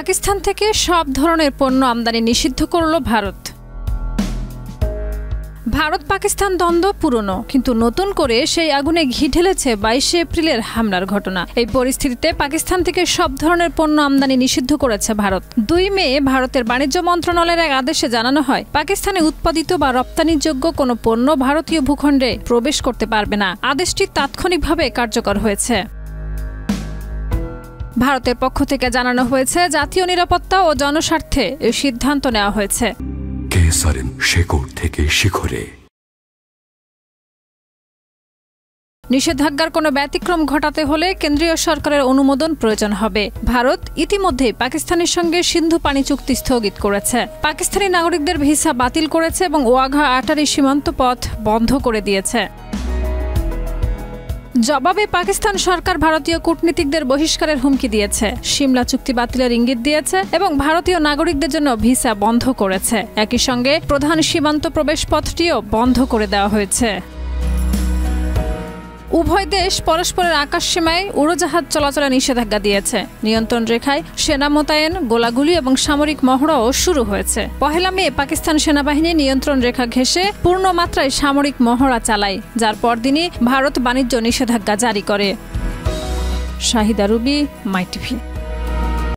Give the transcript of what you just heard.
পাকিস্তান থেকে সব ধরনের পণ্য আমদানি নিষিদ্ধ করল ভারত। ভারত পাকিস্তান দ্বন্দ্ব পুরনো, কিন্তু নতুন করে সেই আগুনে ঘি ঢেলেছে 22শে এপ্রিলের হামলার ঘটনা। এই পরিস্থিতিতে পাকিস্তান থেকে সব ধরনের পণ্য আমদানি নিষিদ্ধ করেছে ভারত। 2 মে ভারতের বাণিজ্য মন্ত্রণালয়ের এক আদেশে জানানো হয়, পাকিস্তানে উৎপাদিত বা রপ্তানিযোগ্য কোনো পণ্য ভারতীয় ভূখণ্ডে প্রবেশ করতে পারবে না। আদেশটি তাৎক্ষণিকভাবে কার্যকর হয়েছে। ভারতের পক্ষ থেকে জানানো হয়েছে, জাতীয় নিরাপত্তা ও জনস্বার্থে এই সিদ্ধান্ত নেওয়া হয়েছে। নিষেধাজ্ঞার কোনো ব্যতিক্রম ঘটাতে হলে কেন্দ্রীয় সরকারের অনুমোদন প্রয়োজন হবে। ভারত ইতিমধ্যেই পাকিস্তানের সঙ্গে সিন্ধু পানি চুক্তি স্থগিত করেছে, পাকিস্তানি নাগরিকদের ভিসা বাতিল করেছে এবং ওয়াঘা আটারি সীমান্ত পথ বন্ধ করে দিয়েছে। জবাবে পাকিস্তান সরকার ভারতীয় কূটনীতিকদের বহিষ্কারের হুমকি দিয়েছে, সিমলা চুক্তি বাতিলের ইঙ্গিত দিয়েছে এবং ভারতীয় নাগরিকদের জন্য ভিসা বন্ধ করেছে। একই সঙ্গে প্রধান সীমান্ত প্রবেশ পথটিও বন্ধ করে দেওয়া হয়েছে। উভয় দেশ পরস্পরের আকাশসীমায় উড়োজাহাজ চলাচলে নিষেধাজ্ঞা দিয়েছে। নিয়ন্ত্রণ রেখায় সেনা মোতায়েন, গোলাগুলি এবং সামরিক মহড়াও শুরু হয়েছে। 1 মে পাকিস্তান সেনাবাহিনী নিয়ন্ত্রণ রেখা ঘেঁষে পূর্ণমাত্রায় সামরিক মহড়া চালায়, যার পরদিনই ভারত বাণিজ্য নিষেধাজ্ঞা জারি করে। শাহিদা রুবি, মাই টিভি।